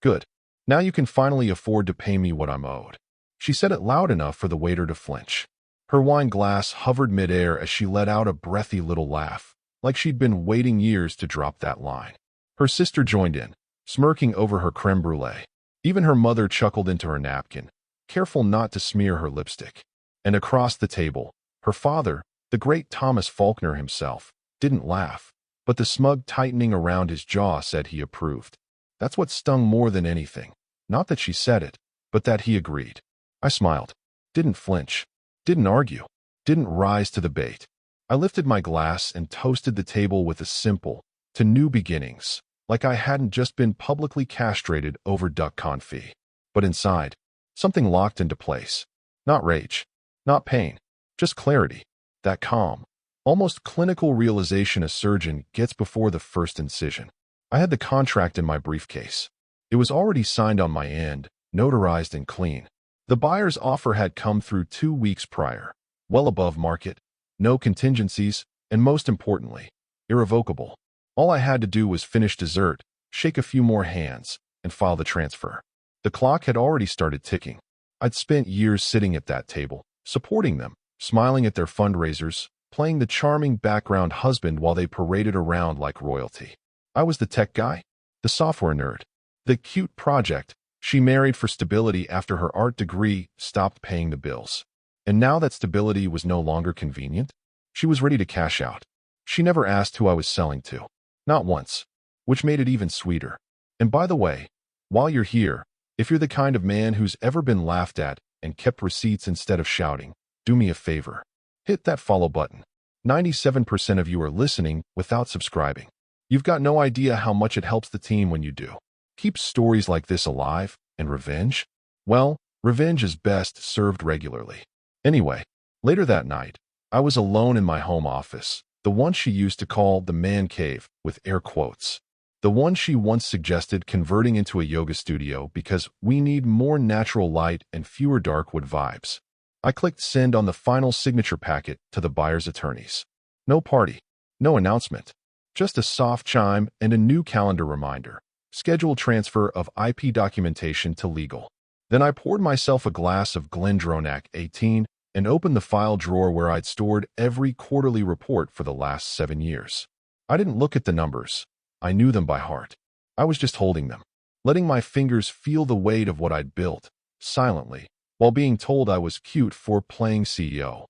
Good. Now you can finally afford to pay me what I'm owed. She said it loud enough for the waiter to flinch. Her wine glass hovered midair as she let out a breathy little laugh, like she'd been waiting years to drop that line. Her sister joined in, smirking over her creme brulee. Even her mother chuckled into her napkin, careful not to smear her lipstick. And across the table, her father, the great Thomas Faulkner himself, didn't laugh, but the smug tightening around his jaw said he approved. That's what stung more than anything. Not that she said it, but that he agreed. I smiled. Didn't flinch. Didn't argue. Didn't rise to the bait. I lifted my glass and toasted the table with a simple, to new beginnings, like I hadn't just been publicly castrated over duck confit. But inside, something locked into place. Not rage. Not pain. Just clarity. That calm, almost clinical realization a surgeon gets before the first incision. I had the contract in my briefcase. It was already signed on my end, notarized and clean. The buyer's offer had come through 2 weeks prior, well above market, no contingencies, and most importantly, irrevocable. All I had to do was finish dessert, shake a few more hands, and file the transfer. The clock had already started ticking. I'd spent years sitting at that table, supporting them, smiling at their fundraisers, playing the charming background husband while they paraded around like royalty. I was the tech guy, the software nerd, the cute project she married for stability after her art degree stopped paying the bills. And now that stability was no longer convenient, she was ready to cash out. She never asked who I was selling to. Not once. Which made it even sweeter. And by the way, while you're here, if you're the kind of man who's ever been laughed at and kept receipts instead of shouting, do me a favor. Hit that follow button. 97% of you are listening without subscribing. You've got no idea how much it helps the team when you do. Keep stories like this alive, and revenge? Well, revenge is best served regularly. Anyway, later that night, I was alone in my home office, the one she used to call the man cave, with air quotes. The one she once suggested converting into a yoga studio because we need more natural light and fewer darkwood vibes. I clicked send on the final signature packet to the buyer's attorneys. No party, no announcement, just a soft chime and a new calendar reminder. Scheduled transfer of IP documentation to legal. Then I poured myself a glass of Glendronach 18 and opened the file drawer where I'd stored every quarterly report for the last 7 years. I didn't look at the numbers. I knew them by heart. I was just holding them, letting my fingers feel the weight of what I'd built, silently, while being told I was cute for playing CEO.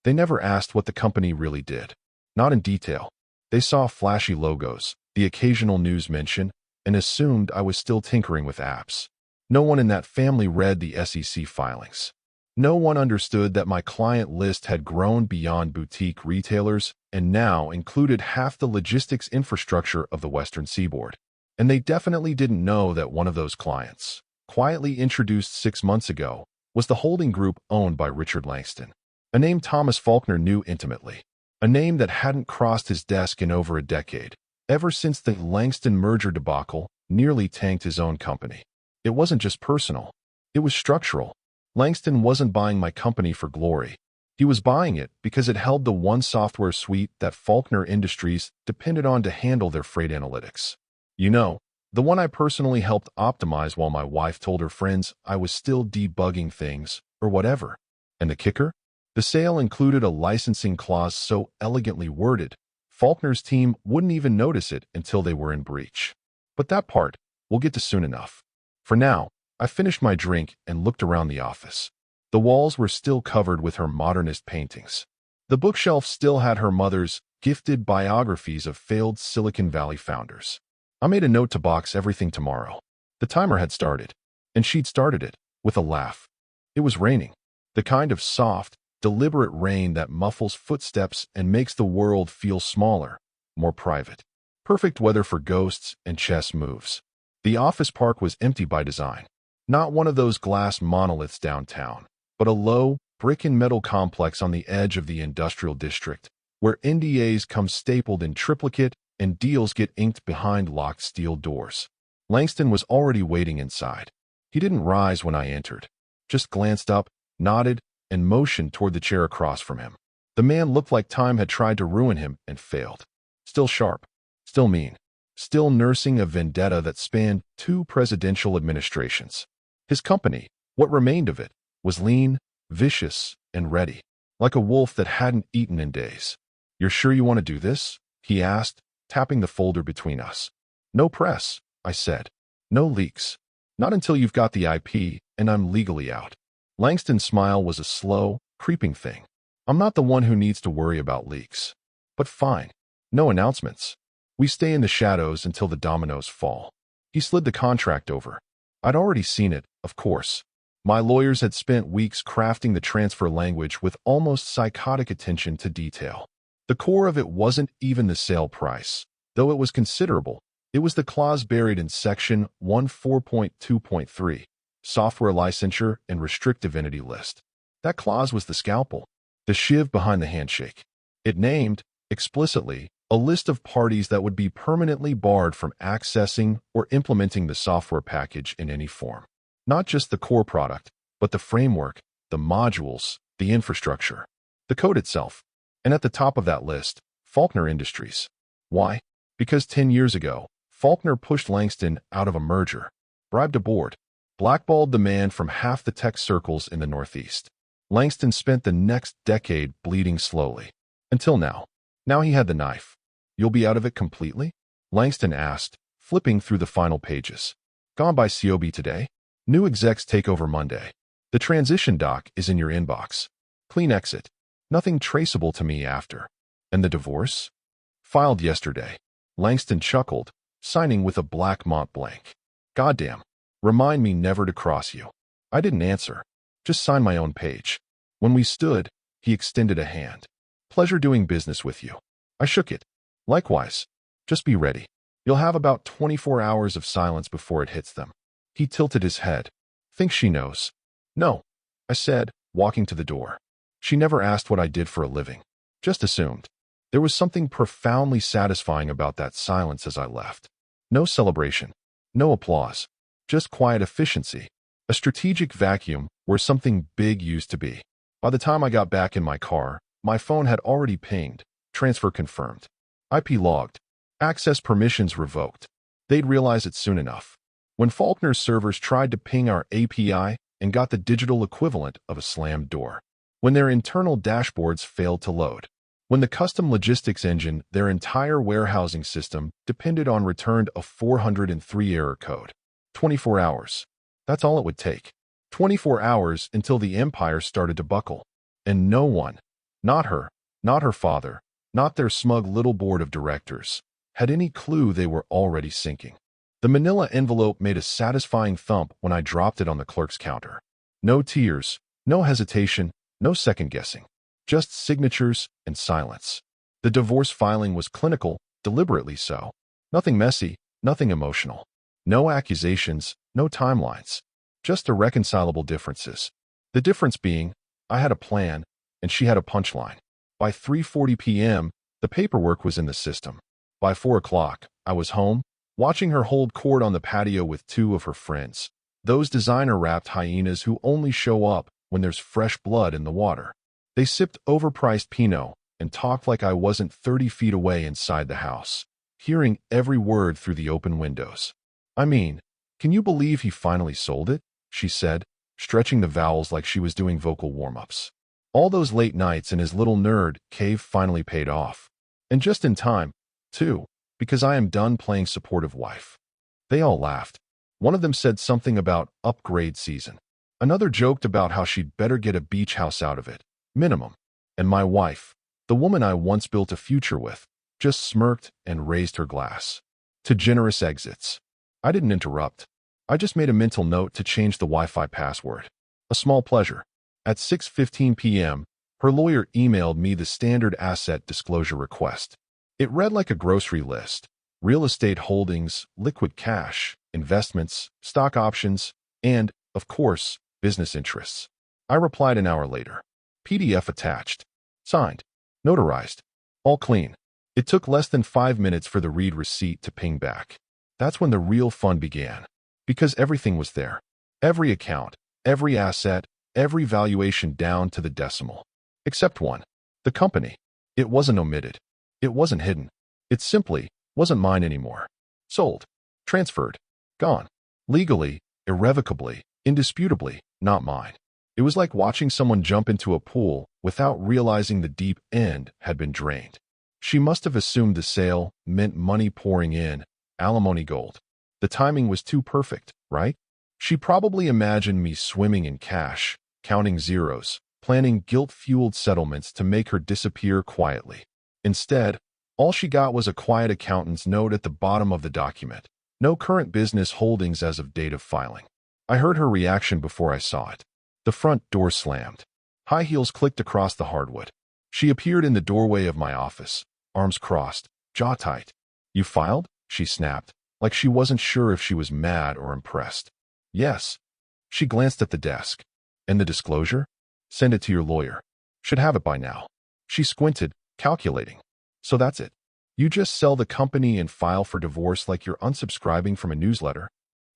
They never asked what the company really did. Not in detail. They saw flashy logos, the occasional news mention, and assumed I was still tinkering with apps. No one in that family read the SEC filings. No one understood that my client list had grown beyond boutique retailers and now included half the logistics infrastructure of the Western Seaboard. And they definitely didn't know that one of those clients, quietly introduced 6 months ago, was the holding group owned by Richard Langston. A name Thomas Faulkner knew intimately. A name that hadn't crossed his desk in over a decade. Ever since the Langston merger debacle nearly tanked his own company. It wasn't just personal. It was structural. Langston wasn't buying my company for glory. He was buying it because it held the one software suite that Faulkner Industries depended on to handle their freight analytics. You know, the one I personally helped optimize while my wife told her friends I was still debugging things, or whatever. And the kicker? The sale included a licensing clause so elegantly worded, Faulkner's team wouldn't even notice it until they were in breach. But that part, we'll get to soon enough. For now, I finished my drink and looked around the office. The walls were still covered with her modernist paintings. The bookshelf still had her mother's gifted biographies of failed Silicon Valley founders. I made a note to box everything tomorrow. The timer had started, and she'd started it, with a laugh. It was raining. The kind of soft, deliberate rain that muffles footsteps and makes the world feel smaller, more private. Perfect weather for ghosts and chess moves. The office park was empty by design. Not one of those glass monoliths downtown, but a low, brick-and-metal complex on the edge of the industrial district, where NDAs come stapled in triplicate and deals get inked behind locked steel doors. Langston was already waiting inside. He didn't rise when I entered, just glanced up, nodded, and motioned toward the chair across from him. The man looked like time had tried to ruin him and failed. Still sharp, still mean, still nursing a vendetta that spanned 2 presidential administrations. His company, what remained of it, was lean, vicious, and ready, like a wolf that hadn't eaten in days. "You're sure you want to do this?" he asked, tapping the folder between us. "No press," I said. "No leaks. Not until you've got the IP and I'm legally out." Langston's smile was a slow, creeping thing. "I'm not the one who needs to worry about leaks. But fine. No announcements. We stay in the shadows until the dominoes fall." He slid the contract over. I'd already seen it, of course. My lawyers had spent weeks crafting the transfer language with almost psychotic attention to detail. The core of it wasn't even the sale price, though it was considerable. It was the clause buried in Section 14.2.3, Software Licensure and Restrictive Entity List. That clause was the scalpel, the shiv behind the handshake. It named, explicitly, a list of parties that would be permanently barred from accessing or implementing the software package in any form. Not just the core product, but the framework, the modules, the infrastructure, the code itself. And at the top of that list, Faulkner Industries. Why? Because 10 years ago, Faulkner pushed Langston out of a merger, bribed a board, blackballed the man from half the tech circles in the Northeast. Langston spent the next decade bleeding slowly. Until now. Now he had the knife. "You'll be out of it completely?" Langston asked, flipping through the final pages. "Gone by COB today. New execs take over Monday. The transition doc is in your inbox. Clean exit. Nothing traceable to me after. And the divorce? Filed yesterday." Langston chuckled, signing with a black Mont Blanc. "Goddamn. Remind me never to cross you." I didn't answer. Just signed my own page. When we stood, he extended a hand. "Pleasure doing business with you." I shook it. "Likewise. Just be ready. You'll have about 24 hours of silence before it hits them." He tilted his head. "Think she knows?" "No," I said, walking to the door. "She never asked what I did for a living. Just assumed." There was something profoundly satisfying about that silence as I left. No celebration. No applause. Just quiet efficiency. A strategic vacuum where something big used to be. By the time I got back in my car, my phone had already pinged. Transfer confirmed. IP logged. Access permissions revoked. They'd realize it soon enough. When Faulkner's servers tried to ping our API and got the digital equivalent of a slammed door. When their internal dashboards failed to load. When the custom logistics engine, their entire warehousing system, depended on returned a 403 error code. 24 hours. That's all it would take. 24 hours until the empire started to buckle. And no one, not her father, not their smug little board of directors, had any clue they were already sinking. The manila envelope made a satisfying thump when I dropped it on the clerk's counter. No tears, no hesitation, no second-guessing. Just signatures and silence. The divorce filing was clinical, deliberately so. Nothing messy, nothing emotional. No accusations, no timelines. Just irreconcilable differences. The difference being, I had a plan, and she had a punchline. By 3:40 p.m., the paperwork was in the system. By 4 o'clock, I was home, watching her hold court on the patio with 2 of her friends. Those designer-wrapped hyenas who only show up when there's fresh blood in the water. They sipped overpriced Pinot and talked like I wasn't 30 feet away inside the house, hearing every word through the open windows. "I mean, can you believe he finally sold it?" she said, stretching the vowels like she was doing vocal warm-ups. All those late nights in his little nerd cave finally paid off. And just in time, too, because I am done playing supportive wife. They all laughed. One of them said something about upgrade season. Another joked about how she'd better get a beach house out of it, minimum. And my wife, the woman I once built a future with, just smirked and raised her glass. To generous exits. I didn't interrupt. I just made a mental note to change the Wi-Fi password. A small pleasure. At 6:15 p.m., her lawyer emailed me the standard asset disclosure request. It read like a grocery list. Real estate holdings, liquid cash, investments, stock options, and, of course, business interests. I replied an hour later. PDF attached. Signed. Notarized. All clean. It took less than 5 minutes for the read receipt to ping back. That's when the real fun began. Because everything was there. Every account, every asset, every valuation down to the decimal. Except one. The company. It wasn't omitted. It wasn't hidden. It simply wasn't mine anymore. Sold. Transferred. Gone. Legally, irrevocably, indisputably, not mine. It was like watching someone jump into a pool without realizing the deep end had been drained. She must have assumed the sale meant money pouring in, alimony gold. The timing was too perfect, right? She probably imagined me swimming in cash, counting zeros, planning guilt-fueled settlements to make her disappear quietly. Instead, all she got was a quiet accountant's note at the bottom of the document. No current business holdings as of date of filing. I heard her reaction before I saw it. The front door slammed. High heels clicked across the hardwood. She appeared in the doorway of my office, arms crossed, jaw tight. "You filed?" she snapped, like she wasn't sure if she was mad or impressed. "Yes." She glanced at the desk. "And the disclosure?" "Send it to your lawyer. Should have it by now." She squinted, calculating. "So that's it. You just sell the company and file for divorce like you're unsubscribing from a newsletter?"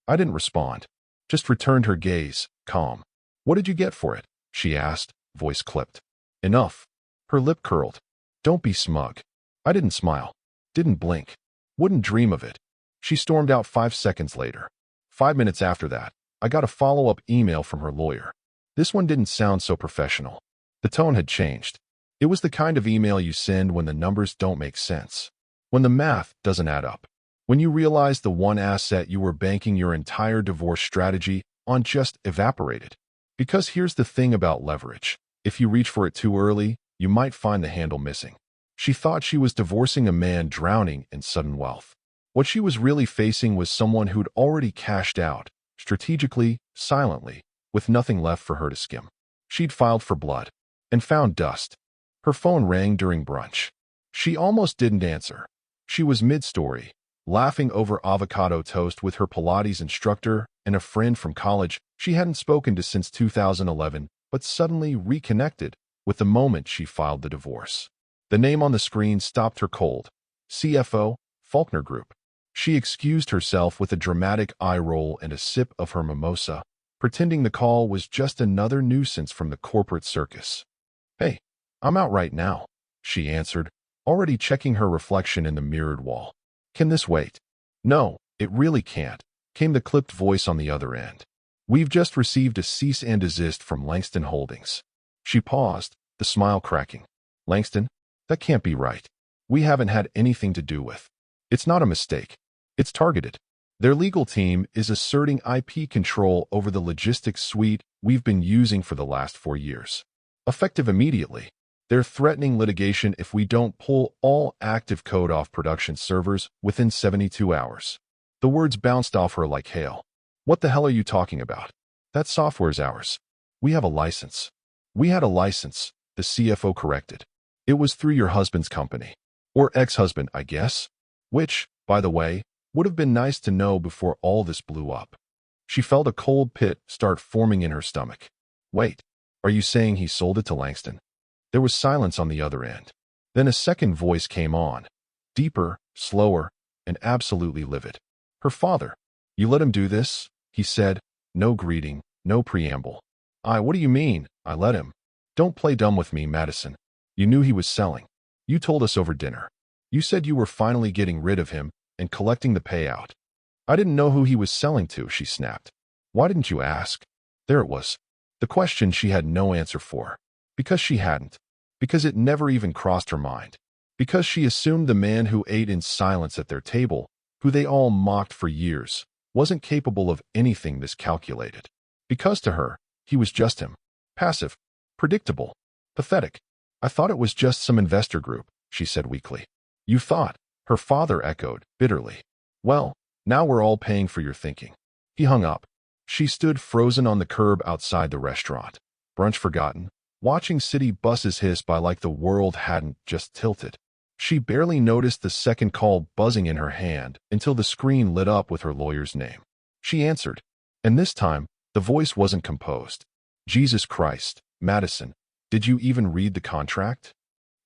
I didn't respond, just returned her gaze, calm. "What did you get for it?" she asked, voice clipped. "Enough." Her lip curled. "Don't be smug." I didn't smile. Didn't blink. Wouldn't dream of it. She stormed out 5 seconds later. 5 minutes after that, I got a follow-up email from her lawyer. This one didn't sound so professional. The tone had changed. It was the kind of email you send when the numbers don't make sense. When the math doesn't add up. When you realize the one asset you were banking your entire divorce strategy on just evaporated. Because here's the thing about leverage. If you reach for it too early, you might find the handle missing. She thought she was divorcing a man drowning in sudden wealth. What she was really facing was someone who'd already cashed out, strategically, silently, with nothing left for her to skim. She'd filed for blood and found dust. Her phone rang during brunch. She almost didn't answer. She was mid-story, laughing over avocado toast with her Pilates instructor and a friend from college she hadn't spoken to since 2011, but suddenly reconnected with the moment she filed the divorce. The name on the screen stopped her cold. CFO, Faulkner Group. She excused herself with a dramatic eye roll and a sip of her mimosa, pretending the call was just another nuisance from the corporate circus. "Hey, I'm out right now," she answered, already checking her reflection in the mirrored wall. "Can this wait?" "No, it really can't," came the clipped voice on the other end. "We've just received a cease and desist from Langston Holdings." She paused, the smile cracking. "Langston? That can't be right. We haven't had anything to do with." "It's not a mistake. It's targeted. Their legal team is asserting IP control over the logistics suite we've been using for the last 4 years. Effective immediately. They're threatening litigation if we don't pull all active code off production servers within 72 hours. The words bounced off her like hail. "What the hell are you talking about? That software's ours. We have a license." "We had a license," the CFO corrected. "It was through your husband's company. Or ex-husband, I guess. Which, by the way, would have been nice to know before all this blew up." She felt a cold pit start forming in her stomach. "Wait, are you saying he sold it to Langston?" There was silence on the other end. Then a second voice came on, deeper, slower, and absolutely livid. "Her father. You let him do this?" he said. No greeting, no preamble. What do you mean, I let him?" "Don't play dumb with me, Madison. You knew he was selling. You told us over dinner. You said you were finally getting rid of him and collecting the payout." "I didn't know who he was selling to," she snapped. "Why didn't you ask?" There it was. The question she had no answer for. Because she hadn't. Because it never even crossed her mind. Because she assumed the man who ate in silence at their table, who they all mocked for years, wasn't capable of anything this calculated. Because to her, he was just him. Passive. Predictable. Pathetic. "I thought it was just some investor group," she said weakly. "You thought," her father echoed, bitterly. "Well, now we're all paying for your thinking." He hung up. She stood frozen on the curb outside the restaurant. Brunch forgotten, watching city buses hiss by like the world hadn't just tilted. She barely noticed the second call buzzing in her hand until the screen lit up with her lawyer's name. She answered, and this time, the voice wasn't composed. "Jesus Christ, Madison, did you even read the contract?"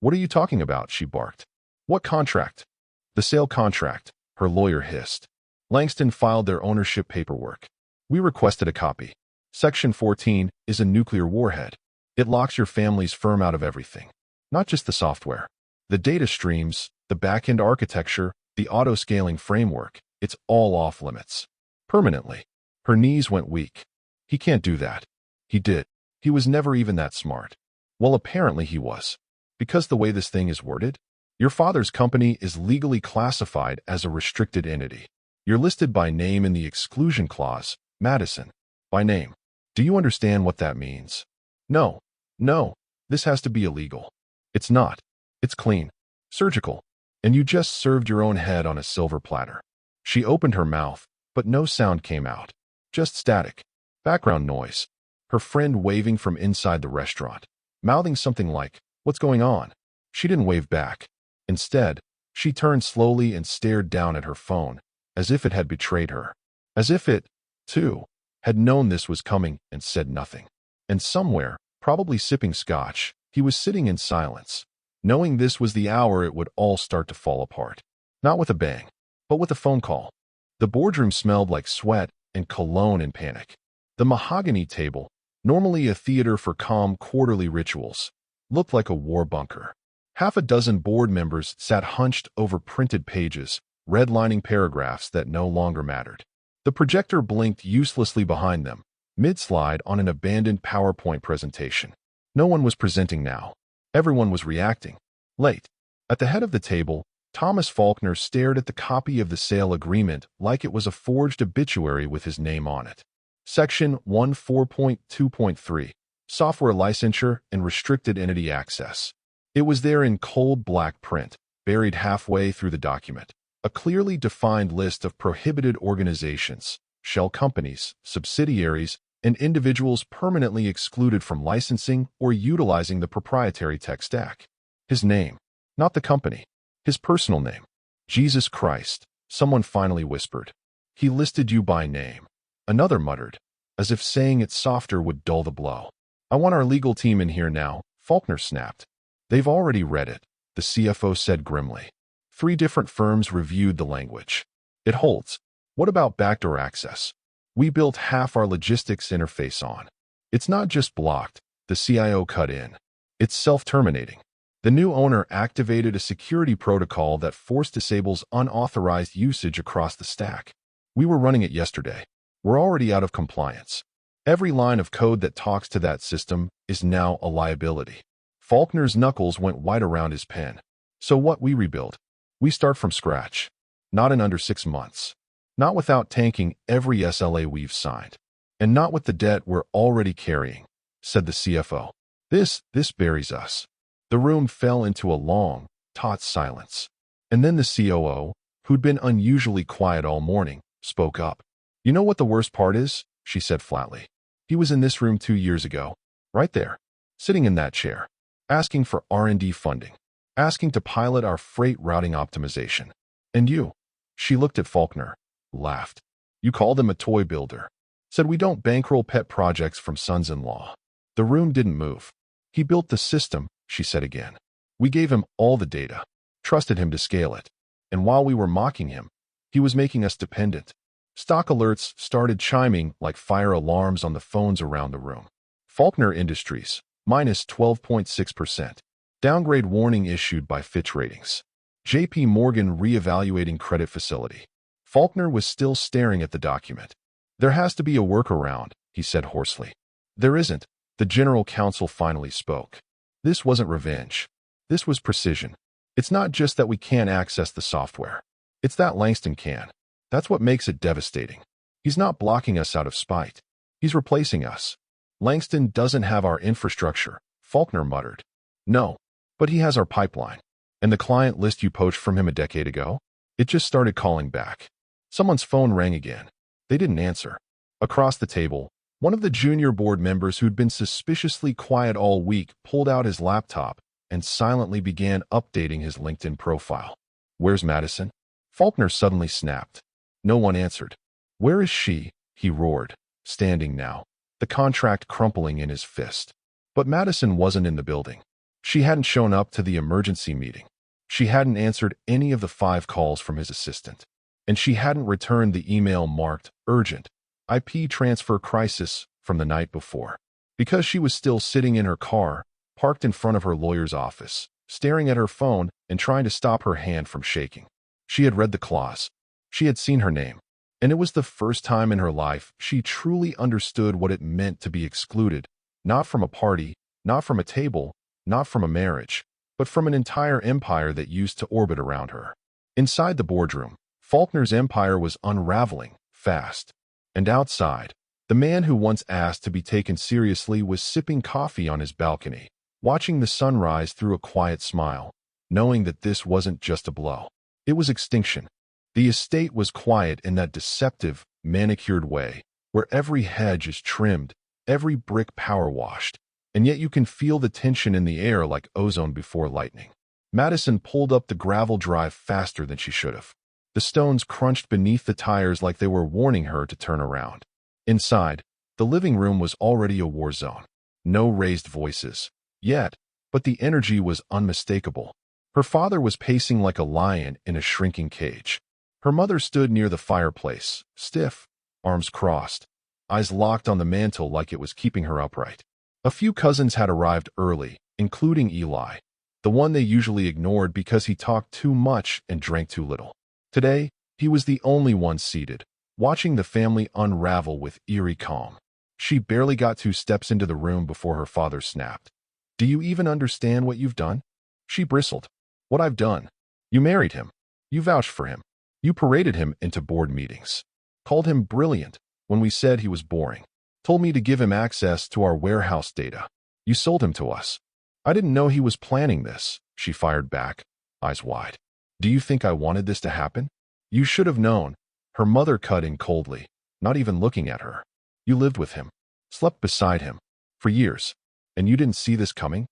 "What are you talking about?" she barked. "What contract?" "The sale contract," her lawyer hissed. "Langston filed their ownership paperwork. We requested a copy. Section 14 is a nuclear warhead. It locks your family's firm out of everything. Not just the software. The data streams, the back-end architecture, the auto-scaling framework. It's all off limits. Permanently. Her knees went weak. He can't do that. He did. He was never even that smart. Well, apparently he was. Because the way this thing is worded, your father's company is legally classified as a restricted entity. You're listed by name in the exclusion clause, Madison. By name. Do you understand what that means? No. No. This has to be illegal. It's not. It's clean. Surgical. And you just served your own head on a silver platter. She opened her mouth, but no sound came out. Just static. Background noise. Her friend waving from inside the restaurant, mouthing something like, "What's going on?" She didn't wave back. Instead, she turned slowly and stared down at her phone, as if it had betrayed her. As if it, too, had known this was coming and said nothing. And somewhere, probably sipping scotch, he was sitting in silence, knowing this was the hour it would all start to fall apart. Not with a bang, but with a phone call. The boardroom smelled like sweat and cologne and panic. The mahogany table, normally a theater for calm quarterly rituals, looked like a war bunker. Half a dozen board members sat hunched over printed pages, redlining paragraphs that no longer mattered. The projector blinked uselessly behind them, mid-slide on an abandoned PowerPoint presentation. No one was presenting now. Everyone was reacting. Late. At the head of the table, Thomas Faulkner stared at the copy of the sale agreement like it was a forged obituary with his name on it. Section 14.2.3, Software Licensure and Restricted Entity Access. It was there in cold black print, buried halfway through the document. A clearly defined list of prohibited organizations, shell companies, subsidiaries, and individuals permanently excluded from licensing or utilizing the proprietary tech stack. His name, not the company. His personal name. Jesus Christ, someone finally whispered. He listed you by name. Another muttered, as if saying it softer would dull the blow. I want our legal team in here now, Faulkner snapped. They've already read it, the CFO said grimly. 3 different firms reviewed the language. It holds. What about backdoor access? We built half our logistics interface on. It's not just blocked, the CIO cut in. It's self-terminating. The new owner activated a security protocol that disables unauthorized usage across the stack. We were running it yesterday. We're already out of compliance. Every line of code that talks to that system is now a liability. Faulkner's knuckles went white around his pen. So what we rebuild? We start from scratch. Not in under 6 months. Not without tanking every SLA we've signed. And not with the debt we're already carrying, said the CFO. This buries us. The room fell into a long, taut silence. And then the COO, who'd been unusually quiet all morning, spoke up. You know what the worst part is? She said flatly. He was in this room 2 years ago. Right there. Sitting in that chair. Asking for R&D funding. Asking to pilot our freight routing optimization. And you? She looked at Faulkner. Laughed. You called him a toy builder. Said we don't bankroll pet projects from sons-in-law. The room didn't move. He built the system, she said again. We gave him all the data. Trusted him to scale it. And while we were mocking him, he was making us dependent. Stock alerts started chiming like fire alarms on the phones around the room. Faulkner Industries, minus 12.6%. Downgrade warning issued by Fitch Ratings. JP Morgan reevaluating credit facility. Faulkner was still staring at the document. There has to be a workaround, he said hoarsely. There isn't, the general counsel finally spoke. This wasn't revenge. This was precision. It's not just that we can't access the software. It's that Langston can. That's what makes it devastating. He's not blocking us out of spite. He's replacing us. Langston doesn't have our infrastructure, Faulkner muttered. No, but he has our pipeline. And the client list you poached from him a decade ago? It just started calling back. Someone's phone rang again. They didn't answer. Across the table, one of the junior board members who'd been suspiciously quiet all week pulled out his laptop and silently began updating his LinkedIn profile. Where's Madison? Faulkner suddenly snapped. No one answered. Where is she? He roared, standing now, the contract crumpling in his fist. But Madison wasn't in the building. She hadn't shown up to the emergency meeting. She hadn't answered any of the 5 calls from his assistant. And she hadn't returned the email marked urgent, IP transfer crisis from the night before. Because she was still sitting in her car, parked in front of her lawyer's office, staring at her phone and trying to stop her hand from shaking. She had read the clause. She had seen her name, and it was the first time in her life she truly understood what it meant to be excluded, not from a party, not from a table, not from a marriage, but from an entire empire that used to orbit around her. Inside the boardroom, Faulkner's empire was unraveling fast. And outside, the man who once asked to be taken seriously was sipping coffee on his balcony, watching the sun rise through a quiet smile, knowing that this wasn't just a blow. It was extinction. The estate was quiet in that deceptive, manicured way, where every hedge is trimmed, every brick power-washed, and yet you can feel the tension in the air like ozone before lightning. Madison pulled up the gravel drive faster than she should have. The stones crunched beneath the tires like they were warning her to turn around. Inside, the living room was already a war zone. No raised voices, yet, but the energy was unmistakable. Her father was pacing like a lion in a shrinking cage. Her mother stood near the fireplace, stiff, arms crossed, eyes locked on the mantel like it was keeping her upright. A few cousins had arrived early, including Eli, the one they usually ignored because he talked too much and drank too little. Today, he was the only one seated, watching the family unravel with eerie calm. She barely got 2 steps into the room before her father snapped. "Do you even understand what you've done?" She bristled. "What I've done? You married him. You vouched for him. You paraded him into board meetings. Called him brilliant when we said he was boring. Told me to give him access to our warehouse data. You sold him to us. I didn't know he was planning this," she fired back, eyes wide. "Do you think I wanted this to happen? You should have known." Her mother cut in coldly, not even looking at her. "You lived with him, slept beside him, for years, and you didn't see this coming?"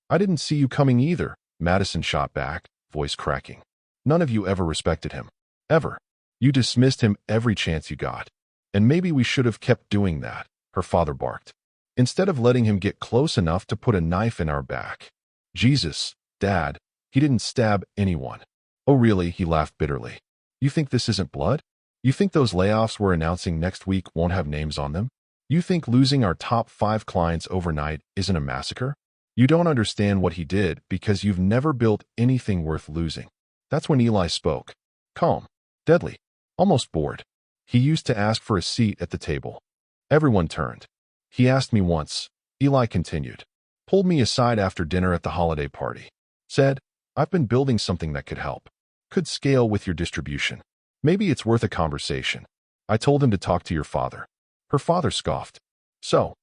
"I didn't see you coming either," Madison shot back, voice cracking. "None of you ever respected him. Ever. You dismissed him every chance you got. And maybe we should have kept doing that," her father barked, "instead of letting him get close enough to put a knife in our back." "Jesus, Dad, he didn't stab anyone." "Oh really?" He laughed bitterly. "You think this isn't blood? You think those layoffs we're announcing next week won't have names on them? You think losing our top 5 clients overnight isn't a massacre? You don't understand what he did because you've never built anything worth losing." That's when Eli spoke. Calm, deadly, almost bored. He used to ask for a seat at the table. Everyone turned. "He asked me once," Eli continued. "Pulled me aside after dinner at the holiday party. Said, 'I've been building something that could help. Could scale with your distribution. Maybe it's worth a conversation.' I told him to talk to your father." Her father scoffed. "So?"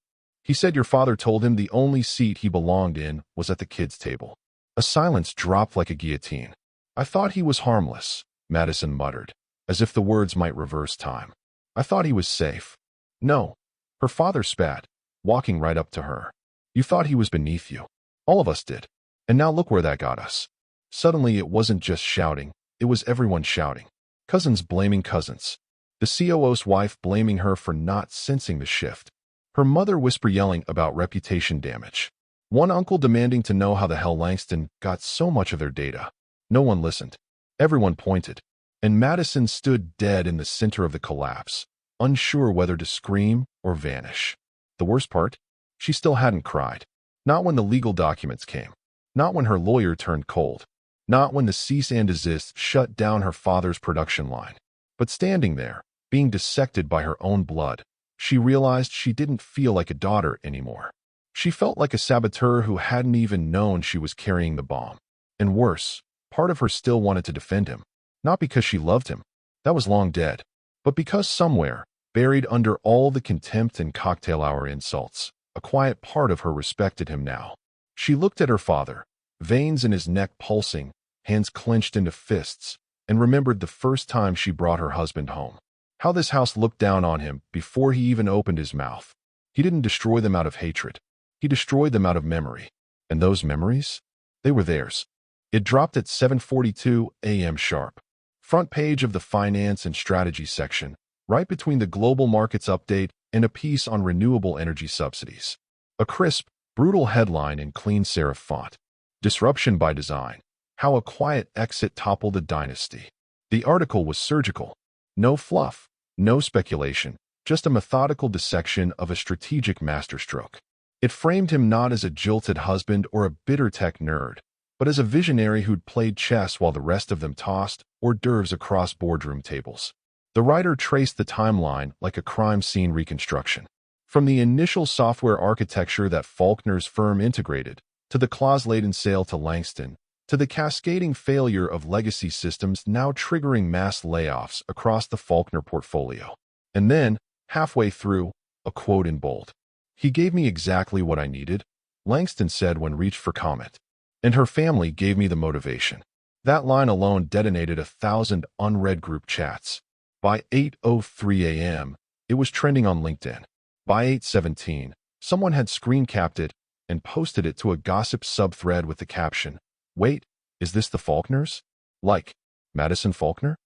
He said your father told him the only seat he belonged in was at the kids' table. A silence dropped like a guillotine. "I thought he was harmless," Madison muttered, as if the words might reverse time. "I thought he was safe." "No." Her father spat, walking right up to her. "You thought he was beneath you. All of us did. And now look where that got us." Suddenly it wasn't just shouting, it was everyone shouting. Cousins blaming cousins. The COO's wife blaming her for not sensing the shift. Her mother whisper yelling about reputation damage. One uncle demanding to know how the hell Langston got so much of their data. No one listened. Everyone pointed. And Madison stood dead in the center of the collapse, unsure whether to scream or vanish. The worst part? She still hadn't cried. Not when the legal documents came. Not when her lawyer turned cold. Not when the cease and desist shut down her father's production line. But standing there, being dissected by her own blood, she realized she didn't feel like a daughter anymore. She felt like a saboteur who hadn't even known she was carrying the bomb. And worse, part of her still wanted to defend him. Not because she loved him. That was long dead. But because somewhere, buried under all the contempt and cocktail hour insults, a quiet part of her respected him now. She looked at her father, veins in his neck pulsing, hands clenched into fists, and remembered the first time she brought her husband home. How this house looked down on him before he even opened his mouth. He didn't destroy them out of hatred. He destroyed them out of memory. And those memories? They were theirs. It dropped at 7:42 a.m. sharp. Front page of the finance and strategy section, right between the global markets update and a piece on renewable energy subsidies. A crisp, brutal headline in clean serif font. Disruption by design. How a quiet exit toppled a dynasty. The article was surgical. No fluff, no speculation, just a methodical dissection of a strategic masterstroke. It framed him not as a jilted husband or a bitter tech nerd, but as a visionary who'd played chess while the rest of them tossed hors d'oeuvres across boardroom tables. The writer traced the timeline like a crime scene reconstruction. From the initial software architecture that Faulkner's firm integrated, to the clause-laden sale to Langston, to the cascading failure of legacy systems now triggering mass layoffs across the Faulkner portfolio. And then, halfway through, a quote in bold. "He gave me exactly what I needed," Langston said when reached for comment. "And her family gave me the motivation." That line alone detonated 1,000 unread group chats. By 8:03 a.m., it was trending on LinkedIn. By 8:17, someone had screen capped it and posted it to a gossip subthread with the caption, "Wait, is this the Faulkners? Like, Madison Faulkner?"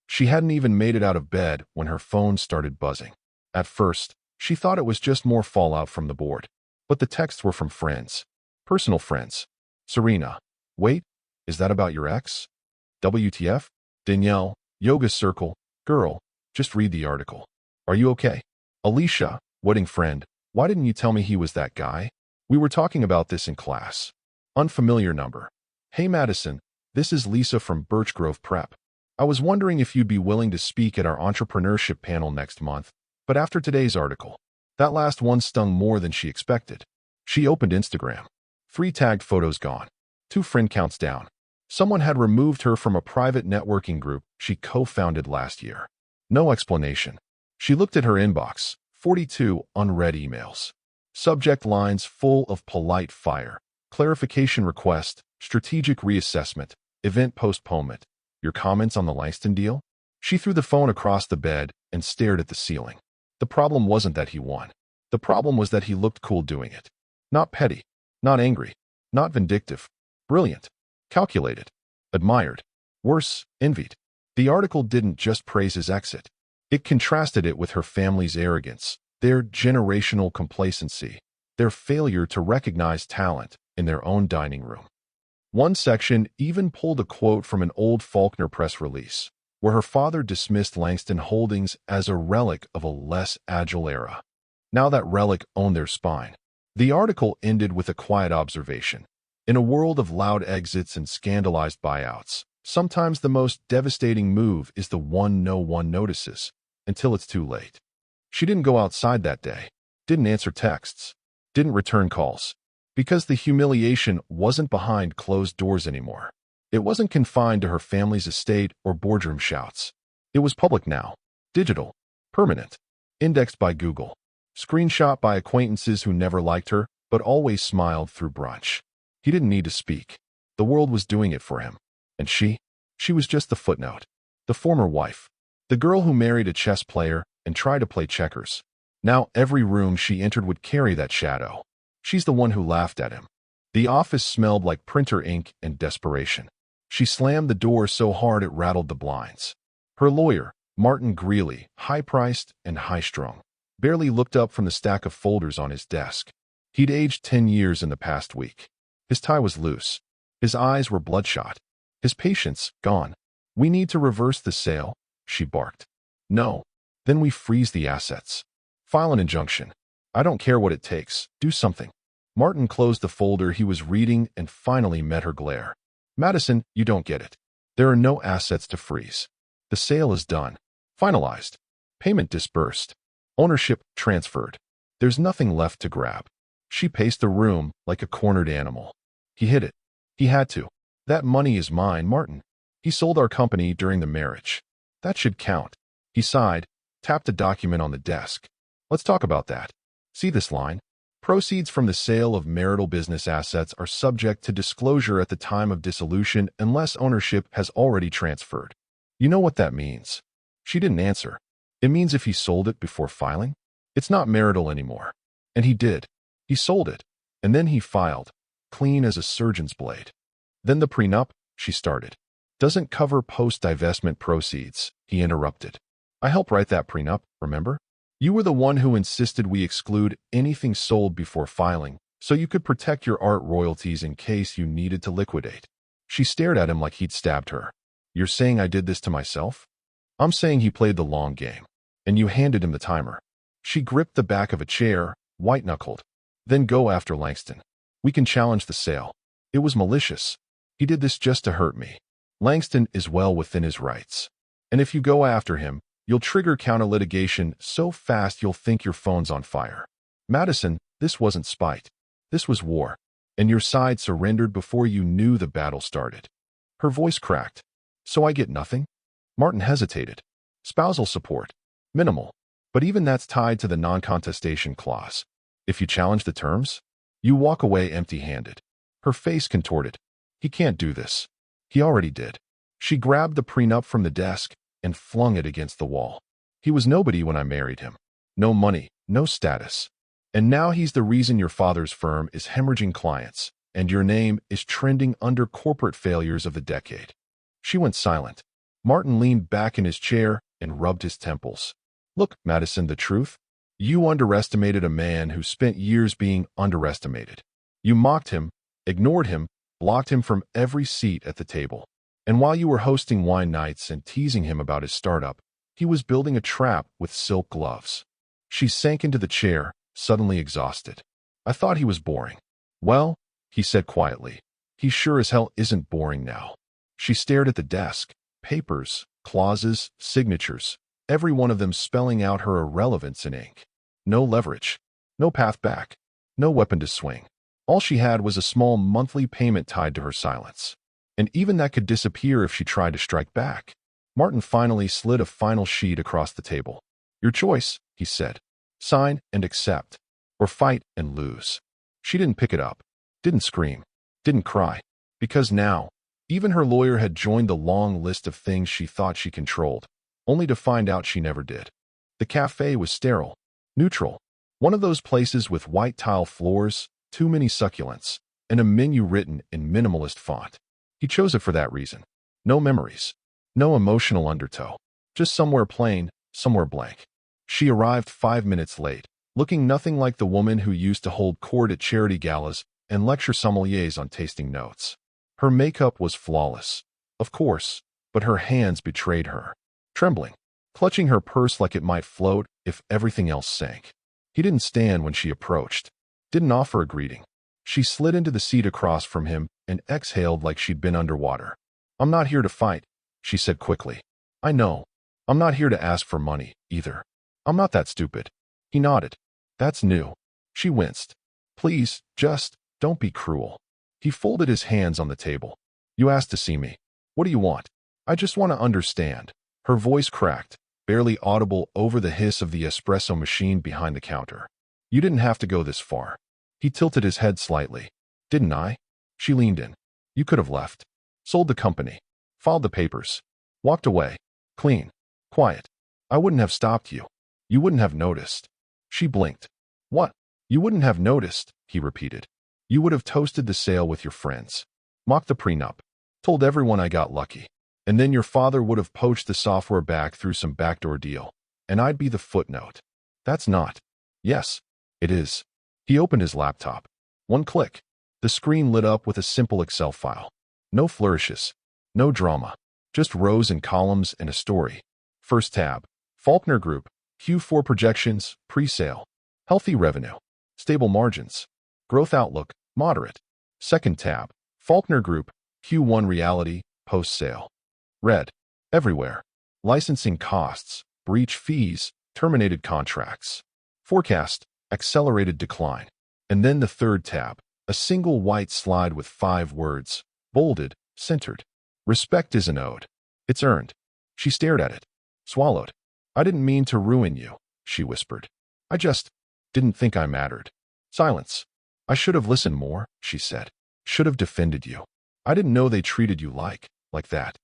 She hadn't even made it out of bed when her phone started buzzing. At first, she thought it was just more fallout from the board. But the texts were from friends. Personal friends. Serena. "Wait, is that about your ex?" WTF? Danielle. Yoga circle. "Girl, just read the article. Are you okay?" Alicia. Wedding friend. "Why didn't you tell me he was that guy? We were talking about this in class." Unfamiliar number. "Hey Madison, this is Lisa from Birch Grove Prep. I was wondering if you'd be willing to speak at our entrepreneurship panel next month, but after today's article." That last one stung more than she expected. She opened Instagram. 3 tagged photos gone. 2 friend counts down. Someone had removed her from a private networking group she co-founded last year. No explanation. She looked at her inbox. 42 unread emails. Subject lines full of polite fire. Clarification request, strategic reassessment, event postponement. Your comments on the Langston deal? She threw the phone across the bed and stared at the ceiling. The problem wasn't that he won. The problem was that he looked cool doing it. Not petty. Not angry. Not vindictive. Brilliant. Calculated. Admired. Worse, envied. The article didn't just praise his exit. It contrasted it with her family's arrogance, their generational complacency, their failure to recognize talent in their own dining room. One section even pulled a quote from an old Faulkner press release, where her father dismissed Langston Holdings as a relic of a less agile era. Now that relic owned their spine. The article ended with a quiet observation. In a world of loud exits and scandalized buyouts, sometimes the most devastating move is the one no one notices, until it's too late. She didn't go outside that day, didn't answer texts, didn't return calls, because the humiliation wasn't behind closed doors anymore. It wasn't confined to her family's estate or boardroom shouts. It was public now, digital, permanent, indexed by Google, screenshot by acquaintances who never liked her but always smiled through brunch. He didn't need to speak. The world was doing it for him. And she was just the footnote, the former wife, the girl who married a chess player and tried to play checkers. Now every room she entered would carry that shadow. She's the one who laughed at him. The office smelled like printer ink and desperation. She slammed the door so hard it rattled the blinds. Her lawyer, Martin Greeley, high-priced and high-strung, barely looked up from the stack of folders on his desk. He'd aged 10 years in the past week. His tie was loose. His eyes were bloodshot. His patience gone. "We need to reverse the sale," she barked. "No. Then we freeze the assets. File an injunction. I don't care what it takes. Do something." Martin closed the folder he was reading and finally met her glare. "Madison, you don't get it. There are no assets to freeze. The sale is done. Finalized. Payment disbursed. Ownership transferred. There's nothing left to grab." She paced the room like a cornered animal. He hit it. He had to. "That money is mine, Martin. He sold our company during the marriage. That should count." He sighed, tapped a document on the desk. "Let's talk about that. See this line? Proceeds from the sale of marital business assets are subject to disclosure at the time of dissolution unless ownership has already transferred." You know what that means? She didn't answer. It means if he sold it before filing, it's not marital anymore. And he did. He sold it. And then he filed, clean as a surgeon's blade. Then the prenup, she started, doesn't cover post-divestment proceeds, he interrupted. I helped write that prenup, remember? You were the one who insisted we exclude anything sold before filing, so you could protect your art royalties in case you needed to liquidate. She stared at him like he'd stabbed her. You're saying I did this to myself? I'm saying he played the long game. And you handed him the timer. She gripped the back of a chair, white-knuckled. Then go after Langston. We can challenge the sale. It was malicious. He did this just to hurt me. Langston is well within his rights. And if you go after him, you'll trigger counter-litigation so fast you'll think your phone's on fire. Madison, this wasn't spite. This was war. And your side surrendered before you knew the battle started. Her voice cracked. So I get nothing? Martin hesitated. Spousal support. Minimal. But even that's tied to the non-contestation clause. If you challenge the terms, you walk away empty-handed. Her face contorted. He can't do this. He already did. She grabbed the prenup from the desk and flung it against the wall. He was nobody when I married him. No money, no status. And now he's the reason your father's firm is hemorrhaging clients, and your name is trending under corporate failures of the decade. She went silent. Martin leaned back in his chair and rubbed his temples. Look, Madison, the truth? You underestimated a man who spent years being underestimated. You mocked him, ignored him, blocked him from every seat at the table. And while you were hosting wine nights and teasing him about his startup, he was building a trap with silk gloves. She sank into the chair, suddenly exhausted. I thought he was boring. Well, he said quietly, he sure as hell isn't boring now. She stared at the desk. Papers, clauses, signatures, every one of them spelling out her irrelevance in ink. No leverage. No path back. No weapon to swing. All she had was a small monthly payment tied to her silence. And even that could disappear if she tried to strike back. Martin finally slid a final sheet across the table. Your choice, he said. Sign and accept. Or fight and lose. She didn't pick it up. Didn't scream. Didn't cry. Because now, even her lawyer had joined the long list of things she thought she controlled, only to find out she never did. The cafe was sterile. Neutral. One of those places with white tile floors, too many succulents, and a menu written in minimalist font. He chose it for that reason. No memories. No emotional undertow. Just somewhere plain, somewhere blank. She arrived 5 minutes late, looking nothing like the woman who used to hold court at charity galas and lecture sommeliers on tasting notes. Her makeup was flawless, of course, but her hands betrayed her. Trembling, clutching her purse like it might float if everything else sank. He didn't stand when she approached. Didn't offer a greeting. She slid into the seat across from him and exhaled like she'd been underwater. I'm not here to fight, she said quickly. I know. I'm not here to ask for money, either. I'm not that stupid. He nodded. That's new. She winced. Please, just, don't be cruel. He folded his hands on the table. You asked to see me. What do you want? I just want to understand. Her voice cracked, barely audible over the hiss of the espresso machine behind the counter. You didn't have to go this far. He tilted his head slightly. Didn't I? She leaned in. You could have left. Sold the company. Filed the papers. Walked away. Clean. Quiet. I wouldn't have stopped you. You wouldn't have noticed. She blinked. What? You wouldn't have noticed, he repeated. You would have toasted the sale with your friends. Mocked the prenup. Told everyone I got lucky. And then your father would have poached the software back through some backdoor deal. And I'd be the footnote. That's not. Yes, it is. He opened his laptop. One click. The screen lit up with a simple Excel file. No flourishes. No drama. Just rows and columns and a story. First tab. Faulkner Group. Q4 projections, pre-sale. Healthy revenue. Stable margins. Growth outlook, moderate. Second tab. Faulkner Group. Q1 reality, post-sale. Red. Everywhere. Licensing costs, breach fees, terminated contracts. Forecast, accelerated decline. And then the third tab. A single white slide with 5 words. Bolded, centered. Respect isn't owed. It's earned. She stared at it. Swallowed. I didn't mean to ruin you, she whispered. I just didn't think I mattered. Silence. I should have listened more, she said. Should have defended you. I didn't know they treated you like that.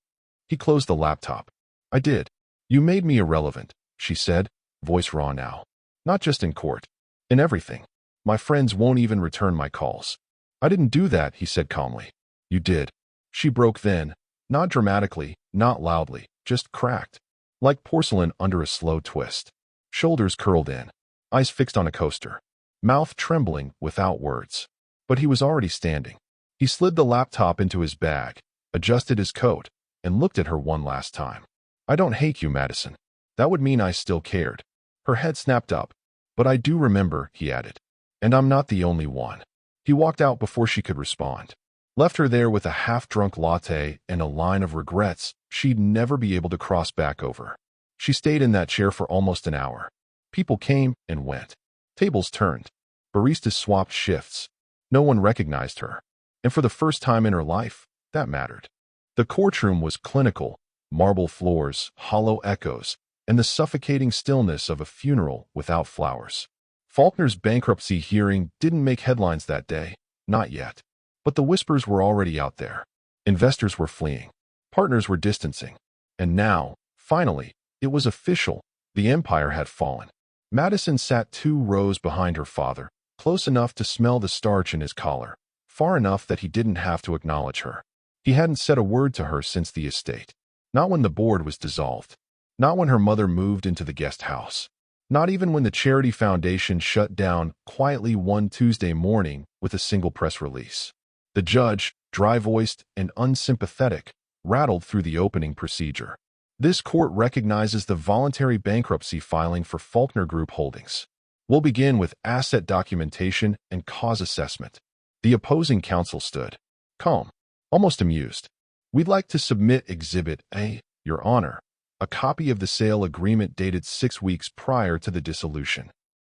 He closed the laptop. I did. You made me irrelevant, she said, voice raw now. Not just in court. In everything. My friends won't even return my calls. I didn't do that, he said calmly. You did. She broke then, not dramatically, not loudly, just cracked. Like porcelain under a slow twist. Shoulders curled in. Eyes fixed on a coaster. Mouth trembling without words. But he was already standing. He slid the laptop into his bag, adjusted his coat, and looked at her one last time. I don't hate you, Madison. That would mean I still cared. Her head snapped up. But I do remember, he added. And I'm not the only one. He walked out before she could respond. left her there with a half-drunk latte and a line of regrets she'd never be able to cross back over. She stayed in that chair for almost an hour. People came and went. Tables turned. Baristas swapped shifts. No one recognized her. And for the first time in her life, that mattered. The courtroom was clinical, marble floors, hollow echoes, and the suffocating stillness of a funeral without flowers. Faulkner's bankruptcy hearing didn't make headlines that day, not yet. But the whispers were already out there. Investors were fleeing. Partners were distancing. And now, finally, it was official. The empire had fallen. Madison sat 2 rows behind her father, close enough to smell the starch in his collar, far enough that he didn't have to acknowledge her. He hadn't said a word to her since the estate. Not when the board was dissolved. Not when her mother moved into the guest house. Not even when the charity foundation shut down quietly one Tuesday morning with a single press release. The judge, dry-voiced and unsympathetic, rattled through the opening procedure. This court recognizes the voluntary bankruptcy filing for Faulkner Group Holdings. We'll begin with asset documentation and cause assessment. The opposing counsel stood, calm, almost amused. We'd like to submit Exhibit A, Your Honor, a copy of the sale agreement dated 6 weeks prior to the dissolution.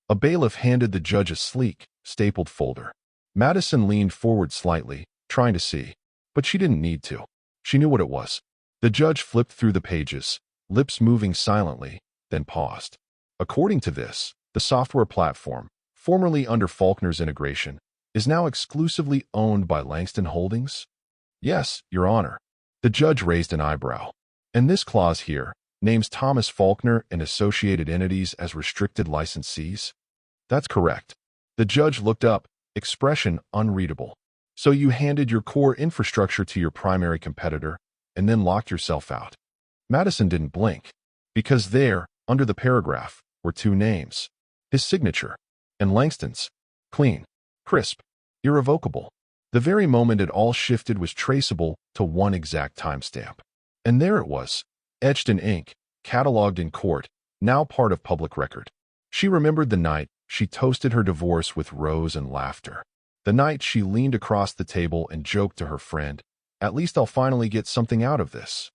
A bailiff handed the judge a sleek, stapled folder. Madison leaned forward slightly, trying to see, but she didn't need to. She knew what it was. The judge flipped through the pages, lips moving silently, then paused. According to this, the software platform, formerly under Faulkner's integration, is now exclusively owned by Langston Holdings? Yes, Your Honor. The judge raised an eyebrow. And this clause here names Thomas Faulkner and associated entities as restricted licensees? That's correct. The judge looked up, expression unreadable. So you handed your core infrastructure to your primary competitor and then locked yourself out. Madison didn't blink, because there, under the paragraph, were 2 names. His signature, and Langston's. Clean, crisp, irrevocable. The very moment it all shifted was traceable to one exact timestamp. And there it was, etched in ink, cataloged in court, now part of public record. She remembered the night she toasted her divorce with rose and laughter. The night she leaned across the table and joked to her friend, "At least I'll finally get something out of this."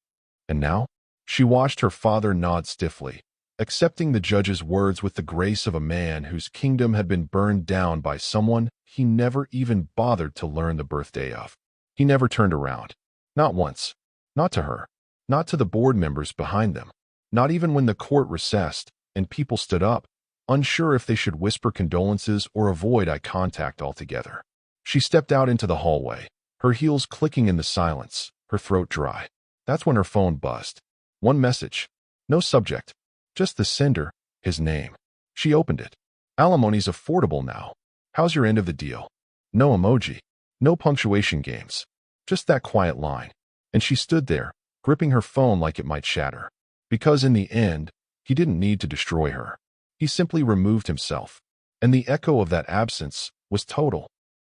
And now, she watched her father nod stiffly, accepting the judge's words with the grace of a man whose kingdom had been burned down by someone he never even bothered to learn the birthday of. He never turned around. Not once. Not to her. Not to the board members behind them. Not even when the court recessed and people stood up, unsure if they should whisper condolences or avoid eye contact altogether. She stepped out into the hallway, her heels clicking in the silence, her throat dry. That's when her phone buzzed. One message. No subject. Just the sender, his name. She opened it. "Alimony's affordable now. How's your end of the deal?" No emoji. No punctuation games. Just that quiet line. And she stood there, gripping her phone like it might shatter. Because in the end, he didn't need to destroy her. He simply removed himself. And the echo of that absence was total.